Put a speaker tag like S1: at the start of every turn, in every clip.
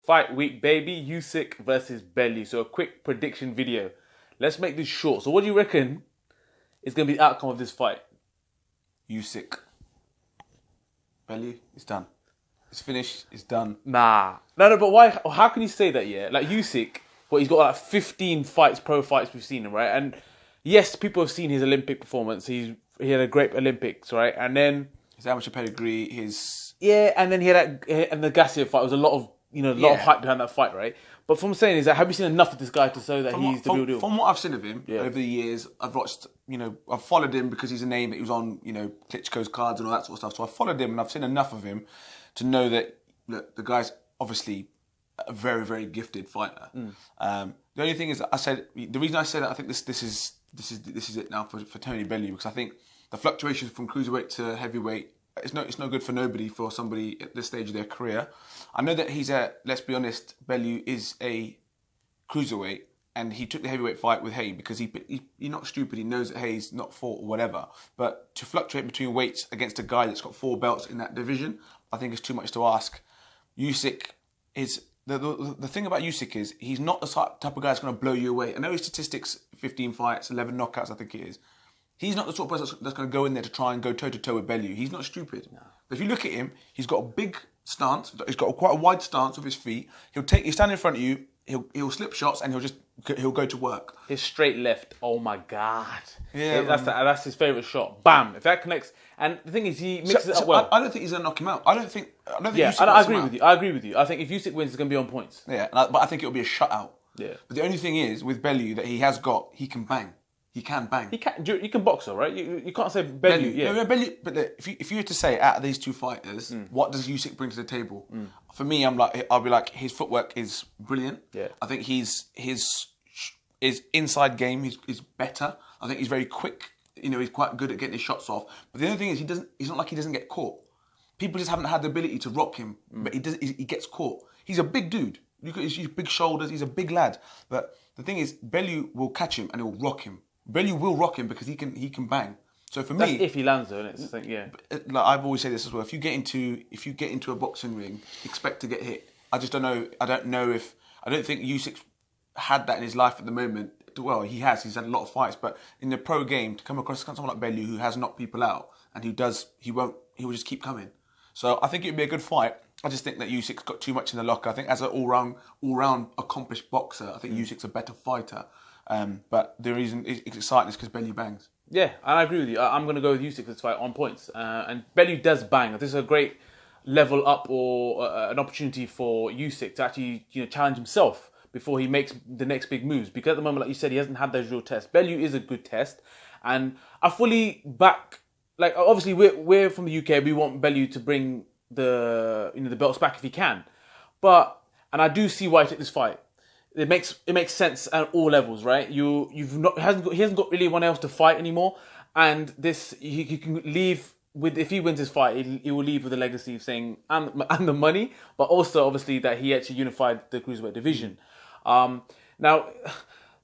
S1: Fight week, baby. Usyk versus Bellew. So a quick prediction video. Let's make this short. So what do you reckon is going to be the outcome of this fight?
S2: Usyk. Bellew, it's done. It's finished. It's done.
S1: Nah. No, but why? How can you say that, yeah? Like Usyk, but he's got like 15 fights, pro fights we've seen him, right? And yes, people have seen his Olympic performance. He had a great Olympics, right? And then...
S2: his amateur pedigree, his...
S1: yeah, and then he had that... and the Garcia fight was a lot of... a lot of hype behind that fight, right? But from saying is that, have you seen enough of this guy to show that he's the real deal?
S2: From what I've seen of him over the years, I've watched, I've followed him because he's a name that he was on, Klitschko's cards and all that sort of stuff. So I've followed him and I've seen enough of him to know that the guy's obviously a very, very gifted fighter. The only thing is, the reason I say that, I think this is it now for Tony Bellew, because I think the fluctuations from cruiserweight to heavyweight, it's no good for nobody, for somebody at this stage of their career. I know that let's be honest, Bellew is a cruiserweight, and he took the heavyweight fight with HAYE because he's not stupid. He knows that HAYE's not fought or whatever. But to fluctuate between weights against a guy that's got 4 belts in that division, I think is too much to ask. Usyk is... The thing about Usyk is he's not the type of guy that's going to blow you away. I know his statistics, 15 fights, 11 knockouts, I think it is. He's not the sort of person that's going to go in there to try and go toe-to-toe with Bellew. He's not stupid. No. But if you look at him, he's got a big stance. He's got quite a wide stance with his feet. He'll stand in front of you. He'll slip shots and he'll go to work.
S1: His straight left. Oh my God. Yeah, that's his favourite shot. Bam. If that connects. And the thing is, he mixes it up well.
S2: I don't think he's going to knock him out. I don't think
S1: I agree with you. I agree with you. I think if Usyk wins, it's going to be on points.
S2: Yeah, but I think it'll be a shutout.
S1: Yeah.
S2: But the only thing is, with Bellew, that he can bang. He can bang.
S1: You can box though, right? You can't say Bellew. Yeah.
S2: No, Bellew. But if you were to say out of these two fighters, what does Usyk bring to the table? For me, I'll be like, his footwork is brilliant.
S1: Yeah.
S2: I think his inside game is better. I think he's very quick. He's quite good at getting his shots off. But the only thing is, he's not like he doesn't get caught. People just haven't had the ability to rock him, but he gets caught. He's a big dude. He's big shoulders. He's a big lad. But the thing is, Bellew will catch him and he'll rock him. Bellew will rock him because he can bang. So for me,
S1: that's if he lands though, isn't it? Yeah.
S2: Like I've always said this as well. If you get into a boxing ring, expect to get hit. I just don't know. I don't think Usyk had that in his life at the moment. Well, he has. He's had a lot of fights, but in the pro game, to come across someone like Bellew who has knocked people out and he will just keep coming. So I think it would be a good fight. I just think that Usyk's got too much in the locker. I think as an all-round accomplished boxer, I think Usyk's a better fighter. But the reason it's exciting is because Bellew bangs.
S1: Yeah, I agree with you. I'm going to go with Usyk for this fight on points. And Bellew does bang. This is a great level up or an opportunity for Usyk to actually challenge himself before he makes the next big moves. Because at the moment, like you said, he hasn't had those real tests. Bellew is a good test. And I fully back... like, obviously, we're from the UK. We want Bellew to bring the belts back if he can. And I do see why he took this fight. It makes sense at all levels, right? He hasn't got really anyone else to fight anymore, and he can leave with, if he wins this fight, he will leave with a legacy of saying and the money, but also obviously that he actually unified the cruiserweight division. Now,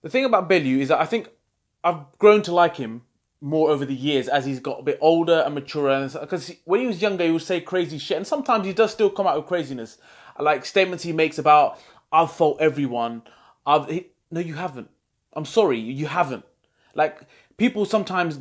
S1: the thing about Bellew is that I think I've grown to like him more over the years as he's got a bit older and maturer. Because when he was younger, he would say crazy shit, and sometimes he does still come out with craziness, like statements he makes about, I've fought everyone. No, you haven't. I'm sorry, you haven't. Like, people sometimes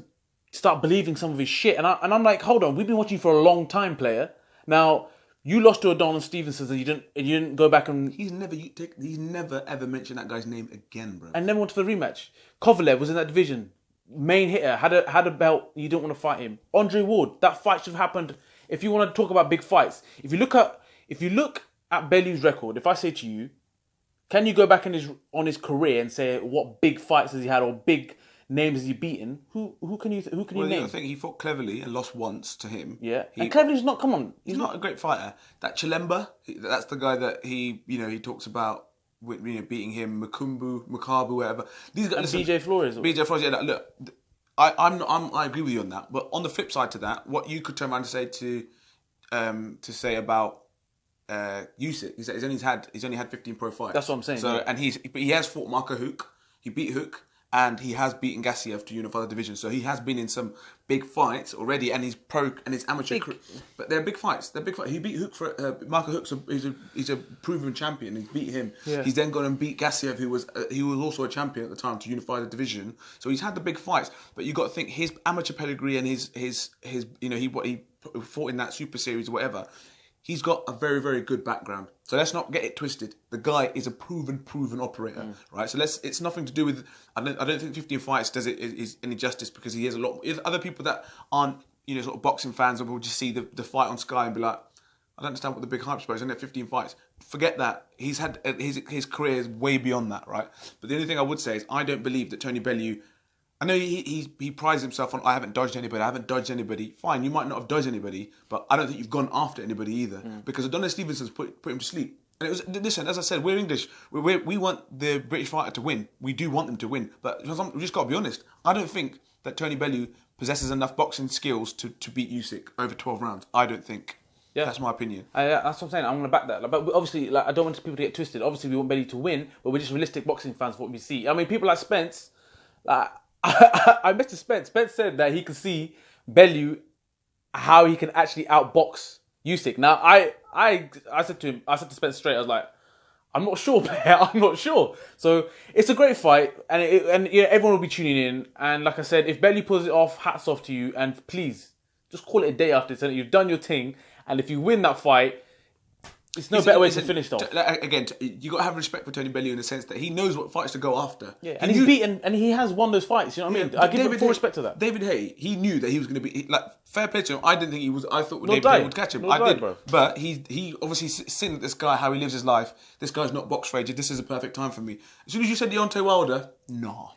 S1: start believing some of his shit, and I'm like, hold on, we've been watching you for a long time, player. Now, you lost to Adonis Stevenson, and you didn't go back and...
S2: He's never ever mentioned that guy's name again, bro.
S1: And never went to the rematch. Kovalev was in that division. Main hitter, had a belt, you didn't want to fight him. Andre Ward, that fight should have happened. If you want to talk about big fights, if you look at Bellew's record, if I say to you, can you go back on his career and say what big fights has he had or big names has he beaten? Who can you name?
S2: I think he fought Cleverly and lost once to him.
S1: Yeah, and Cleverly's not. Come on,
S2: he's not a great fighter. That Chilemba, that's the guy that he talks about. Beating him, Makabu, whatever. These guys.
S1: And BJ Flores.
S2: Yeah, look, I agree with you on that. But on the flip side to that, what you could turn around and say about Usyk is that he's only had 15 pro fights.
S1: That's what I'm saying.
S2: So and he has fought Marco Huck. He beat Hook, and he has beaten Gassiev to unify the division. So he has been in some big fights already, and he's pro and his amateur. But they're big fights. They're big fights. He beat Hook for Marco Hook's he's a proven champion. He's beat him.
S1: Yeah.
S2: He's then gone and beat Gassiev, who was also a champion at the time, to unify the division. So he's had the big fights. But you got to think his amateur pedigree and his he fought in that Super Series or whatever. He's got a very, very good background. So let's not get it twisted. The guy is a proven operator, right? So it's nothing to do with. I don't think 15 fights does it is any justice, because he has a lot. If other people that aren't sort of boxing fans will just see the fight on Sky and be like, I don't understand what the big hype's about. He's only had 15 fights. Forget that. He's had his career is way beyond that, right? But the only thing I would say is I don't believe that Tony Bellew. I know he prides himself on, I haven't dodged anybody. Fine, you might not have dodged anybody, but I don't think you've gone after anybody either. Because Adonis Stevenson's put him to sleep. And it was, listen, as I said, we're English. We want the British fighter to win. We do want them to win. But we just got to be honest. I don't think that Tony Bellew possesses enough boxing skills to beat Usyk over 12 rounds. I don't think. Yeah. That's my opinion.
S1: That's what I'm saying. I'm going to back that. But obviously, I don't want people to get twisted. Obviously, we want Bellew to win, but we're just realistic boxing fans for what we see. I mean, people like Spence, I messaged Spence. Spence said that he could see Bellew, how he can actually outbox Usyk. Now, I said to Spence straight, I was like, I'm not sure, player. I'm not sure. So it's a great fight, and everyone will be tuning in. And like I said, if Bellew pulls it off, hats off to you. And please, just call it a day after this. You've done your thing, and if you win that fight, it's no better way to finish it off.
S2: Again, you got to have respect for Tony Bellew in the sense that he knows what fights to go after.
S1: Yeah, and he's beaten, and he has won those fights. You know what I mean? I give him full respect to that.
S2: David Haye, he knew that he was going to be fair play to him. I didn't think he was. I thought David Haye would catch him. I did, bro. But he obviously seen this guy, how he lives his life. This guy's not box rated. This is a perfect time for me. As soon as you said Deontay Wilder, no.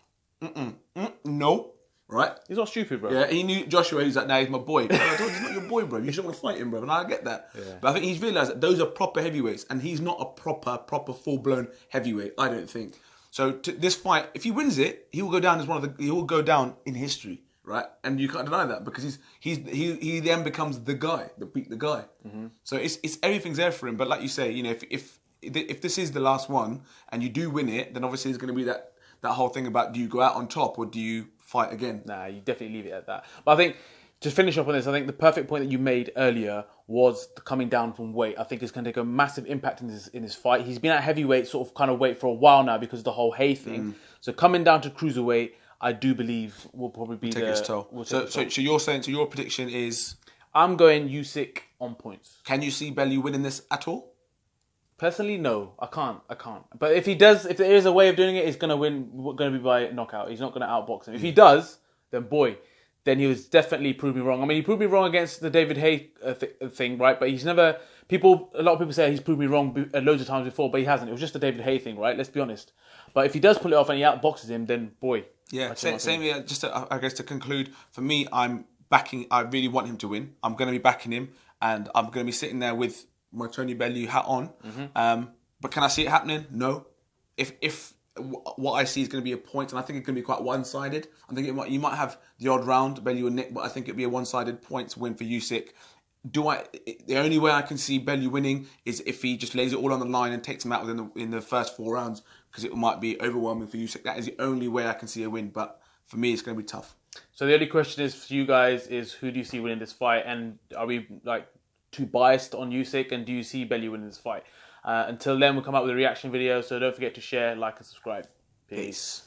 S2: Right?
S1: He's not stupid, bro.
S2: Yeah, he knew Joshua. He's like, nah, he's my boy. But I told you, he's not your boy, bro. You shouldn't want to fight him, bro. And I get that. Yeah. But I think he's realised that those are proper heavyweights, and he's not a proper full-blown heavyweight. I don't think. So this fight, if he wins it, he will go down as he will go down in history, right? And you can't deny that, because he then becomes the guy that beat the guy. So it's everything's there for him. But like you say, if this is the last one and you do win it, then obviously there's going to be that whole thing about, do you go out on top or do you fight again?
S1: Nah, you definitely leave it at that. But I think, to finish up on this, I think the perfect point that you made earlier was the coming down from weight. I think it's going to take a massive impact in this fight. He's been at heavyweight sort of kind of weight for a while now because of the whole HAYE thing. So coming down to cruiserweight, I do believe will probably be
S2: take its toll. So you're saying, so your prediction is?
S1: I'm going Usyk on points.
S2: Can you see Bellew winning this at all?
S1: Personally, no, I can't. But if he does, if there is a way of doing it, he's gonna win. Going to be by knockout. He's not gonna outbox him. If he does, then then he was definitely proved me wrong. I mean, he proved me wrong against the David Haye thing, right? But he's never. A lot of people say he's proved me wrong loads of times before, but he hasn't. It was just the David Haye thing, right? Let's be honest. But if he does pull it off and he outboxes him, then
S2: yeah. Same here. Just I guess to conclude, for me, I'm backing. I really want him to win. I'm going to be backing him, and I'm going to be sitting there with my Tony Bellew hat on. But can I see it happening? No. If what I see is going to be a point, and I think it's going to be quite one-sided. I think you might have the odd round, Bellew and Nick, but I think it'll be a one-sided points win for Usyk. The only way I can see Bellew winning is if he just lays it all on the line and takes him out in the first 4 rounds, because it might be overwhelming for Usyk. That is the only way I can see a win. But for me, it's going to be tough.
S1: So the only question is for you guys is, who do you see winning this fight? And are we too biased on Usyk, and do you see Bellew winning this fight? Until then, we'll come out with a reaction video, so don't forget to share, like, and subscribe. Peace.